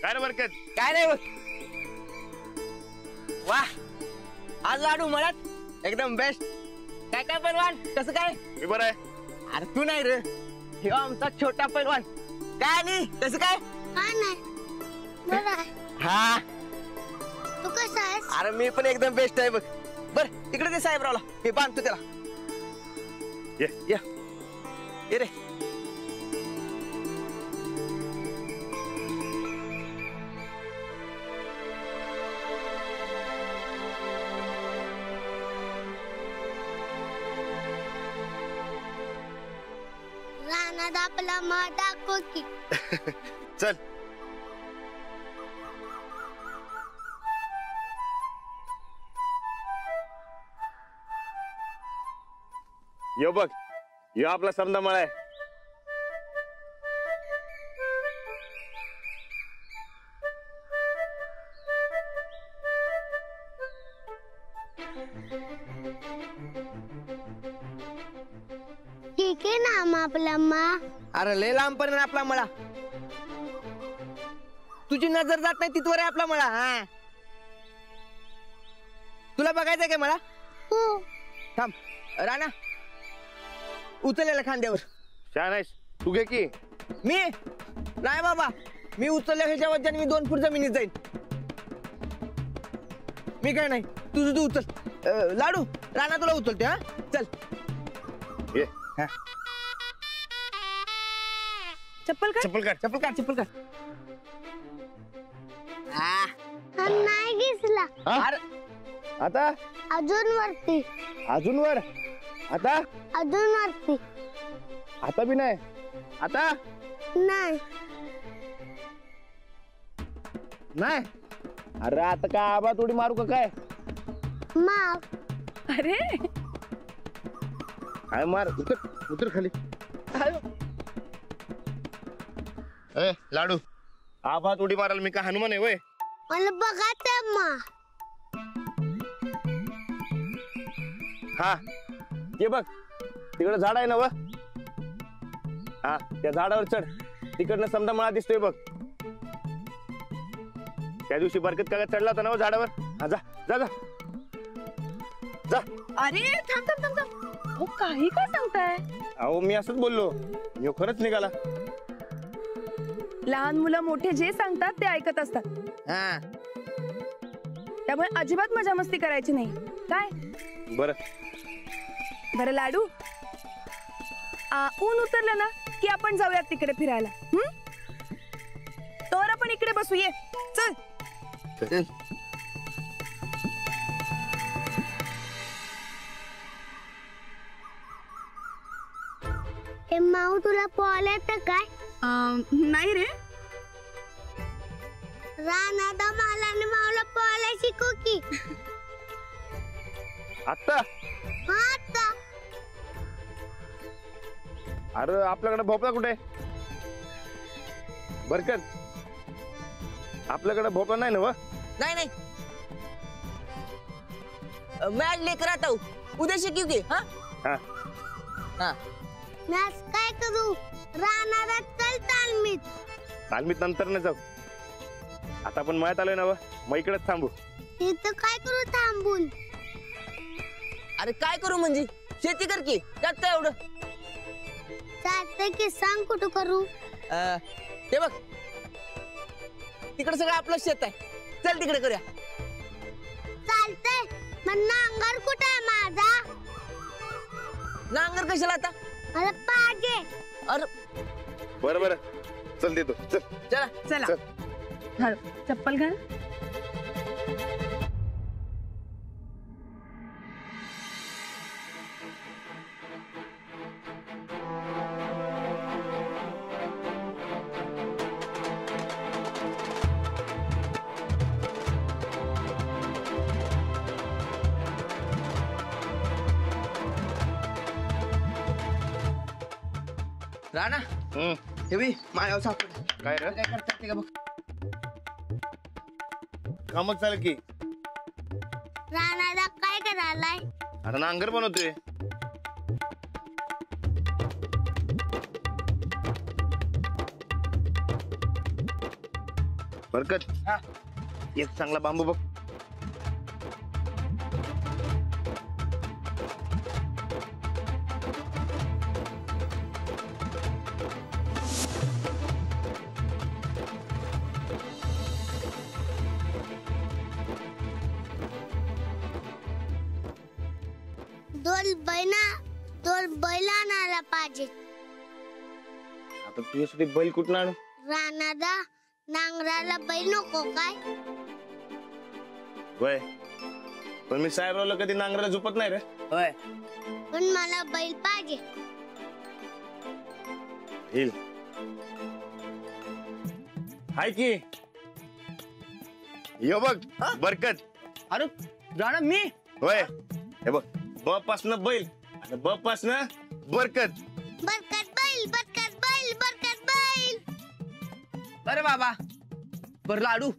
काय रे बरकत? काय नाही बघ. वाह, आज लाडू म्हणत एकदम बेस्ट. काय काय पैलवान, कसं काय? मी बरं आहे. अरे तू नाही रे, हे आमचा छोटा पैलवान. काय नाही, कसं काय? काय नाही बरं आहे. हा, तू कसा आहेस? अरे मी पण एकदम बेस्ट आहे बघ. बर तिकडे ते साहेबरावला, मी बांधतो त्याला. ये ये रे. रानात आपला मळ दाखव की. चल. यो बघ, यो आपला समजा मळा आहे. ठीक आहे ना मग आपला मळ. अरे लय लांब पण आपला मळा. तुझी नजर जात नाही तिथवर आहे आपला मळा. हा, तुला बघायचंय काय मला? हो. थांब राणा, उचललेला खांद्यावर. छान आहेस तू, घे की. मी नाही बाबा, मी उचलल्या ह्याच्या वजन मी 2 फूट जमिनीत जाईन. मी काय नाही, तुझं तू उचल. लाडू, राणा तुला उचलते. हा चल. ये. हा. चप्पल काढ, चप्पल काढ, चप्पल काढ, चप्पल काढ. हा. नाही दिसला. अरे आता अजून वरती. अजून वर. आता अजून वरती. आता बी नाही. आता नाही. नाही. अरे आता काय आबा थोडी मारू का काय? मग अरे काय मार. उतर उतर खाली. ए लाडू, आबा थोडी मारायला मी का हनुमान आहे वय? मला बघायचं मग. हा ये बघ, तिकडे झाड आहे ना व. हा त्या झाडावर चढ. तिकडनं समजा मळा दिसतोय बघ. त्या दिवशी बरकत काका चढला होता ना व झाडावर. हा जा जा जा जा. अरे थांब थांब थांब थांब. अहो काही काय सांगताय? अहो मी असंच बोललो. मी खरंच निघाला. लहान मुलं मोठे जे सांगतात ते ऐकत असतात. हा. त्यामुळे अजिबात मजा मस्ती करायची नाही. काय बरं बरं लाडू, ऊन उतरलं ना की आपण जाऊयात तिकडे फिरायला. तर आपण इकडे बसू. ये चल. चल. हे माऊ तुला पोहायला येतं काय? नाही रे. रानात मला आणि माऊला पोहायला शिकू की. आता. हा आता. अरे आपल्याकडे भोपळा कुठे? बरकत, आपल्याकडे भोपळा नाही ना व? नाही नाही, मॅच लेकर आता उद्या शिकू की. हा हा हा. मी आज काय करू? रानात चल तालमीत. तालमीत नंतर न जाऊ. आता आपण मळ्यात आलोय ना व, मग इकडेच थांबू. इथं काय करू थांबून? अरे काय करू म्हणजे शेती कर की. त्यात काय एवढं? चालतंय की, सांग कुठं करू? ते बघ तिकडे सगळं आपलं शेत आहे. चल तिकडे करूया. चालतंय. मग नांगर कुठं आहे माझा? नांगर कशाला आता? मला पाहिजे. अरे बरं बरं चल देतो. चल चला. चला. चल. हळू, चप्पल घाल. राणा, हे बी मायावर सापड. काय रे? काय करतात ते का बघ. कामच चालेल की. रानाला काय करायलाय? आता नांगर बनवतोय. बरकत हा. एक चांगला बांबू बघ. दोन बैल आणायला पाहिजे. आता तुझ्यासाठी बैल कुठून आणू? रानाला नांगराला बैल नको काय? होय, पण मी साहेबरावला कधी नांगराला झोपत नाही रे. होय. पण मला बैल पाहिजे. येईल हाय की. यो बघ बरकत. अरे राणा मी. होय, हे बघ, ब पासन बैल आणि ब पासन बरकत. बरकत बैल, बरकत बैल, बरकत बैल. बरं बाबा, बर लाडू.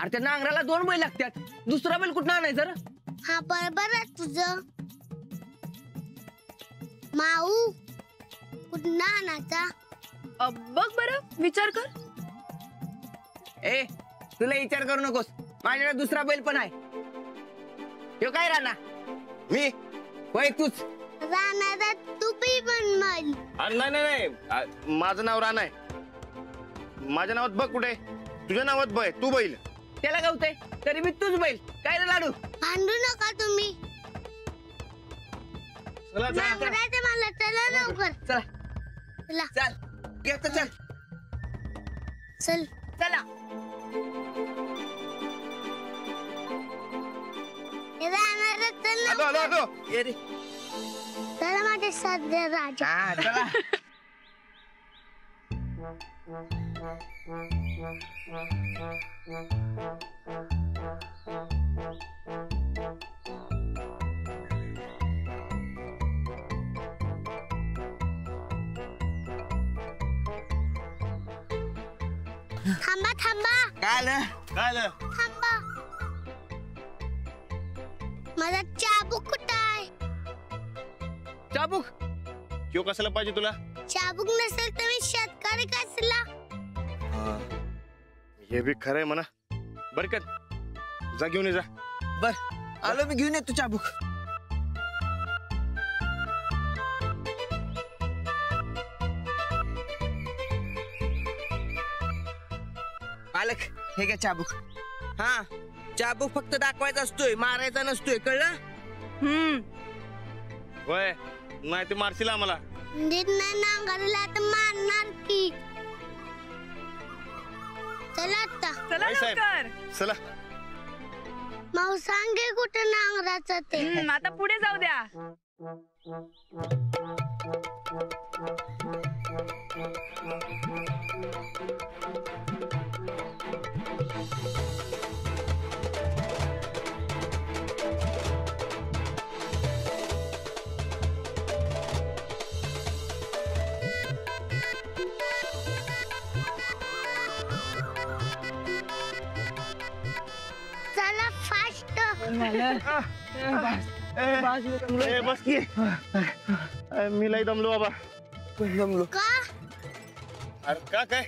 अरे त्या नांगराला 2 बैल लागतात. दुसरा बैल कुठं आणायचं रे? हा बरोबर आहे तुझं. माऊ कुठं आणायचा? बघ बरं, विचार कर. ए तुला विचार करू नकोस, माझ्याकडे दुसरा बैल पण आहे. ह्यो काय राणा? मी होय तूच. रानाला तू बी पण बैल. अरे नाही नाही नाही, माझं नाव राणा आहे. माझ्या नावात बघ कुठे, तुझ्या नावात ब आहे, तू बैल. त्याला गावतंय तरी मी तूच बैल. काय रे लाडू? भांडू नका तुम्ही. चला जा. नांगराचं मला चला लवकर. चला चला चल घेतो चल. चल. चला. रानाला चल आलो आलो लवकर. आलो. ये रे. चला माझ्या सध्या राजा. हा चला. थांबा थांबा काय आलं? काय आलं? थांबा. माझा चाबूक कुठं आहे? चाबूक. क्यों कशाला पाहिजे तुला? चाबूक नसेल तर मी शेतकरी कसला? हे बी खरंय म्हणा. बरकत जा घेऊन ये जा. बर आलो मी, घेऊन येतो चाबूक. मालक हे घ्या चाबूक. हा चाबूक फक्त दाखवायचा असतोय, मारायचा नसतोय, कळलं? होय, नाही ते मारशील आम्हाला. नीट नाही नांगरला तर मारणार की. चला आता. चला होय, साहेब. लवकर. चला. माऊ सांगे कुठं नांगराचं ते. आता पुढे जाऊ द्या. चला फास्ट. ए, बस की. मी लई दमलो बाबा. का? अरे का काय?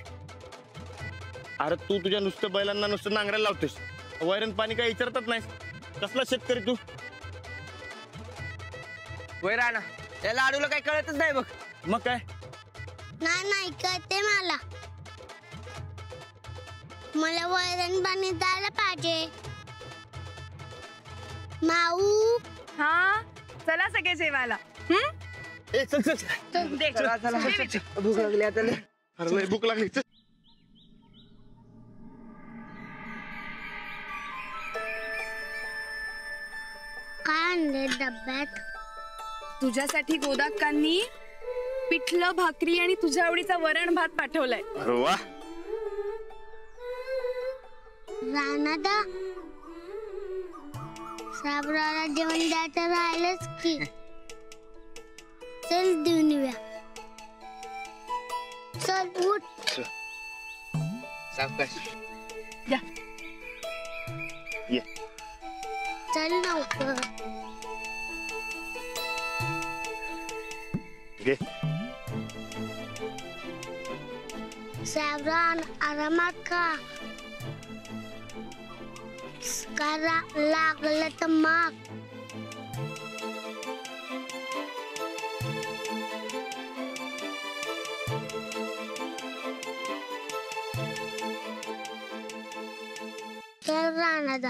अरे तू तुझ्या नुसतं बैलांना नुसतं नांगरायला लावतोस, वैरण पाणी काय विचारतच नाही. कसला शेतकरी तू? होय राणा, या लाडूला काही कळतच नाही बघ. मग काय? नाही कळते मला. मला वैरण पाणी द्यायला पाहिजे. माऊ हा चला सगळे जेवायला. ए, चल चल चल. दे. चला चला दे, दे. भूक लागली आता लय. अरे लई भूक लागली. चल. काय आणले डब्यात? तुझ्यासाठी गोदाक्कांनी पिठलं भाकरी आणि तुझ्या आवडीचा वरण भात पाठवलाय. अरे वा. रानादा साबराला जेवण द्यायचं राहिलंच की. चल देऊन येऊया. चल उठ. सावकाश. या. ये. चल लवकर. घे. सावरान आरामात खा. करा लागलं तर माग. चल रानादा.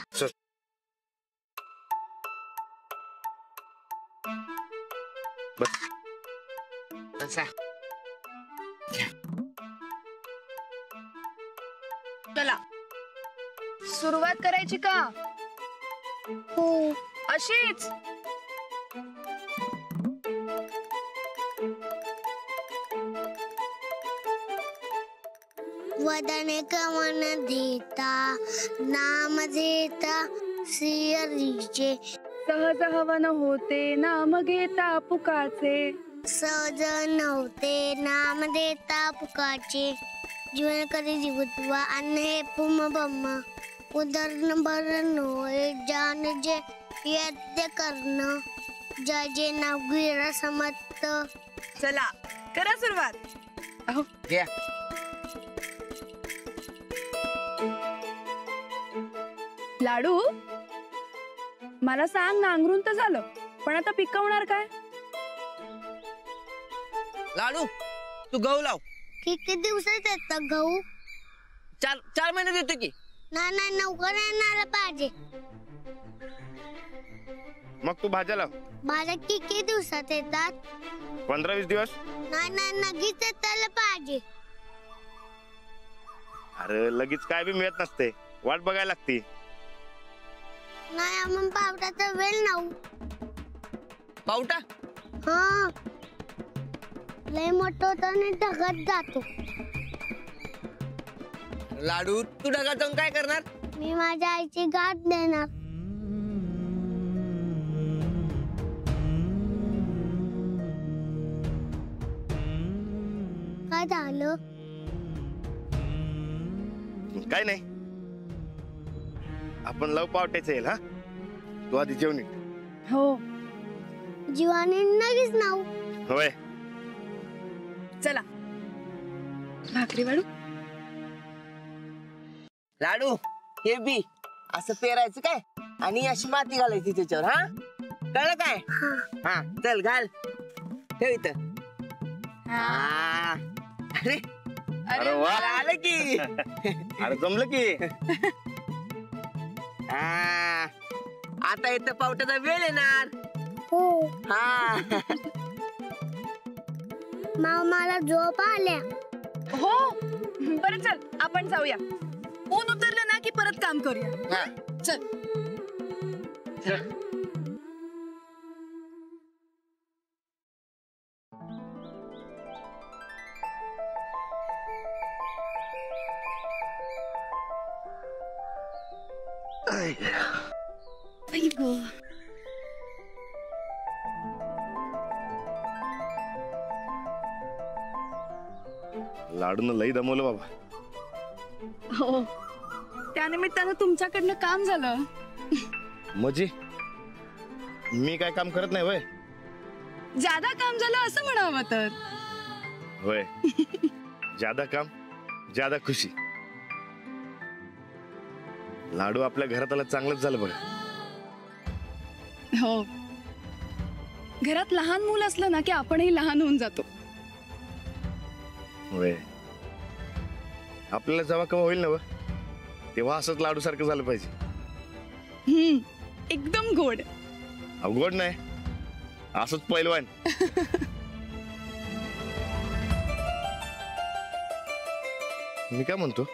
बसा. चला सुरुवात करायची का? हो. अशीच. वदने कवन देता नाम देता श्रीहरीचे. सहज हवन होते नाम घेता पुकाचे. सहज नव्हते नाम देता पुकाचे. जीवन करी जीवत्वा अन्न हे पुम ब्रह्म. उदरण भरण होय जान जे यज्ञ कर्ण. जय जे नाव गिरा समर्थ. चला करा सुरुवात. अहो घ्या. लाडू मला सांग, नांगरून तर झालं पण आता पिकवणार काय? लाडू तू गहू लाव. किती दिवसात येतं गहू? 4 महिने देतो की. नाही लवकर येणार पाहिजे. मग तू भाज्या लाव. भाज्या किती दिवसात येतात? 15-20 दिवस. नाही लगेच येतायला पाहिजे. अरे लगेच काय बी मिळत नसते, वाट बघायला लागते. नाही आपण पावटाचा वेळ नाऊ. पावटा हा लय मोठं होतं आणि ढगत जातो. लाडू तू ढगात जाऊन काय करणार? मी माझ्या आईची गाठ देणार. काय झालं? काय नाही, आपण लव पावट्याचं येईल. हा तू आधी जेवण ये. हो जीवाने लगेच नाऊ. होय. चला भाकरी वाढू. लाडू हे बी असं पेरायचं काय आणि अशी माती घालायची त्याच्यावर. हा कळलं काय? हा चल घाल. ठेव इथं. हा. अरे अरे वा. आलं की. अरे जमलं की. हा. आता इथं पावट्याचा वेळ येणार. हो. हा. मला झोप आल्या. हो बरं चल आपण जाऊया. ऊन उतरलं ना की परत काम करूया. हा. चल. आई गं. लाडून लई दमवलं बाबा. हो त्यानिमित्तानं तुमच्याकडनं काम झालं. म्हणजे मी काय काम करत नाही. होय ज्यादा काम झालं असं म्हणावं तर. होय. ज्यादा काम ज्यादा खुशी. लाडू आपल्या घरात आला चांगलंच झालं बघा. हो घरात लहान मूल असलं ना की आपणही लहान होऊन जातो. होय. आपल्याला जेव्हा केव्हा होईल ना तेव्हा असंच लाडू सारखं झालं पाहिजे. एकदम गोड. अवघड नाही, असंच पैलवान. मी काय म्हणतो,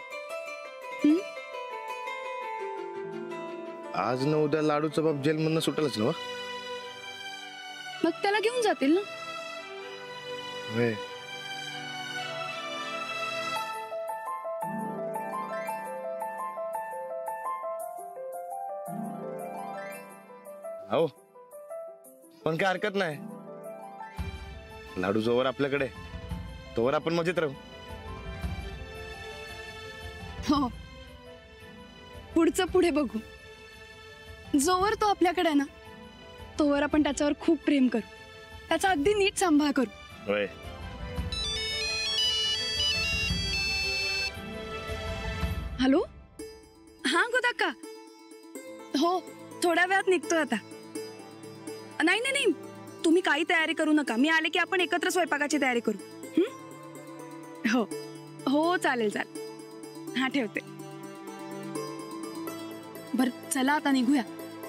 आज न उद्या लाडूचा बाप जेल मधनं सुटेलच ना. मग त्याला घेऊन जातील ना. होय. हो पण काय हरकत नाही. लाडू जोवर आपल्याकडे तोवर आपण मजेत राहू. हो पुढचं पुढे बघू. जोवर तो आपल्याकडे आहे ना तोवर आपण त्याच्यावर खूप प्रेम करू, त्याचा अगदी नीट सांभाळ करू. होय. हॅलो, हा गोदाक्का. हो, थोड्या वेळात निघतोय आता. नाही नाही नाही, तुम्ही काही तयारी करू नका. मी आले की आपण एकत्र स्वयंपाकाची तयारी करू. हो हो, चालेल चालेल. हा, ठेवते. बर, चला आता निघूया.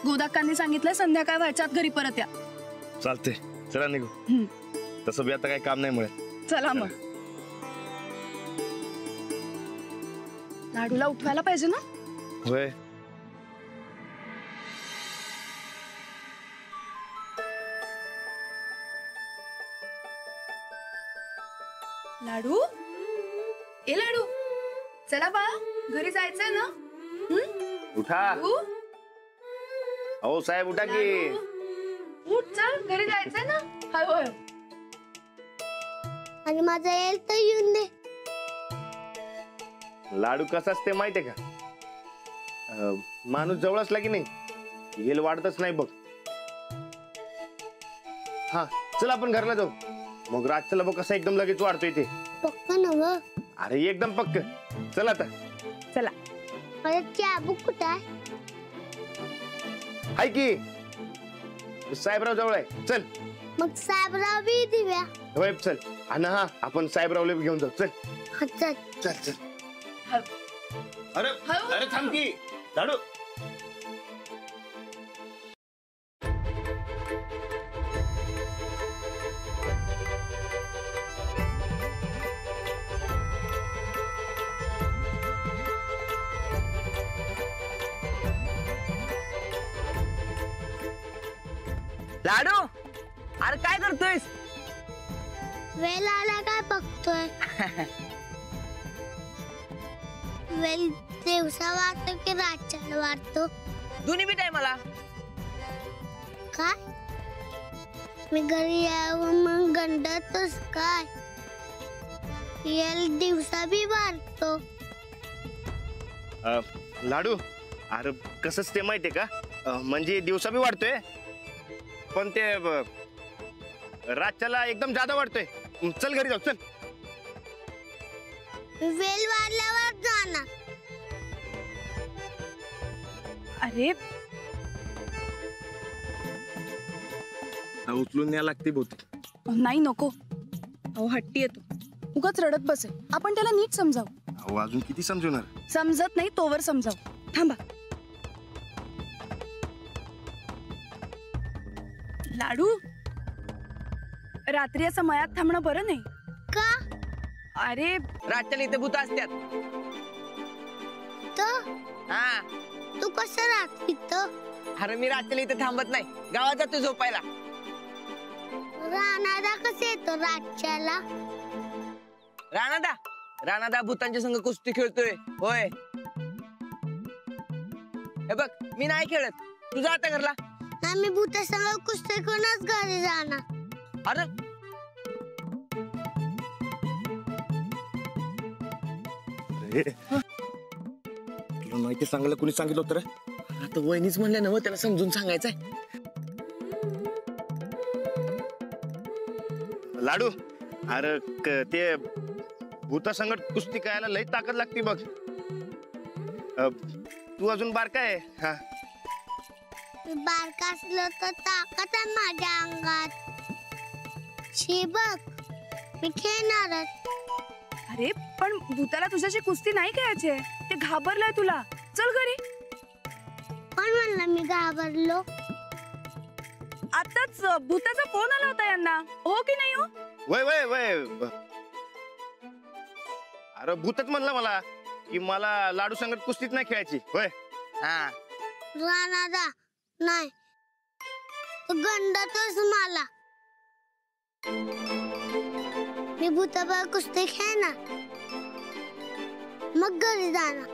गोदाक्कांनी सांगितलं संध्याकाळ व्हायच्यात घरी परत या. चालते, चला निघू. तसं बी आता काही काम नाही मिळत. चला मग. लाडूला उठवायला पाहिजे ना. होय. लाडू, ए लाडू, चला बा, घरी जायचंय ना. उठा. हो साहेब, उठा की. उठ, चल, घरी जायचंय ना. हाय होय. आणि माझा येईल तर येऊन दे. लाडू कसा असते माहितीये का? माणूस जवळ असला की नाही, हेल वाढतच नाही बघ. हा, चल आपण घरला जाऊ. मग रातच्याला बघ कसा एकदम लगेच वाढतोय ते. पक्क नव. अरे एकदम पक्क. चल आता. चला. माझा चाबूक कुठं आहे? हाय की साहेबराव जवळ आहे. चल. मग साहेबराव बी दिव्या. होय, चल. आणि हा, आपण साहेबरावला घेऊन जाऊ. चल हा, चल. चल चल. अरे अरे, थांब की लाडू. लाडू, अरे काय करतोयस? वेल आला काय बघतोय? वेल दिवसा वाटतो की रातच्याला वाटतो? दोन्ही बी टायमाला. काय? मी घरी यावं मग गंडतोस काय? येल दिवसा बी वाटतो. लाडू, अरे कसंच ते माहितीये का? म्हणजे दिवसा बी वाढतोय, पण ते रातच्याला एकदम जादा वाढतोय. चल घरी जाऊ. चल. वेल वाढल्यावर जाणार. अरे, उचलून न्याय लागते बहुतेक. नाही, नको. अहो, हट्टी येतो. उगाच रडत बसेल. आपण त्याला नीट समजावू. अहो, अजून किती समजवणार? समजत नाही तोवर समजावू. थांबा. लाडू, रात्री असं मयात थांबणं बरं नाही. का? अरे रातच्याला इथे भूत असतात. तो हा, तू कसं राहत इथं? अरे मी रातच्याला इथे थांबत नाही, गावात जातो झोपायला. राणादा कसं येतो रातच्याला? राणादा भूतांच्या संग कुस्ती खेळतोय. होय. हे बघ, मी नाही खेळत. तू जा आता घरला. आम्ही भूतासंग कुस्ती करूनच घरी जाणार. अरे तुला माहिती सांगायला कोणी सांगितलं होतं रे? आता वहिनीच म्हणलं ना, त्याला समजून सांगायचंय. लाडू, अरे ते भूतासंगत कुस्ती करायला लई ताकद लागते बघ. तू अजून बारका आहे. हा, मी बारका असलो तर ताकद आहे माझ्या अंगात. शी बघ, मी खेळणारच. अरे, पण भूताला तुझ्याशी कुस्ती नाही खेळायची. ते घाबरलाय तुला. चल घरी. पण म्हणलं मी घाबरलो. आताच भूताचा फोन आला होता यांना. हो की नाही? हो. वय वय वय. अरे भूतच म्हणलं मला की मला लाडू संगत कुस्तीत नाही खेळायची. होय. हा, राणादा नाही, तू गंडतोस मला. मी भूताबरोबर कुस्ती खेळणार, मग घरी जाणार.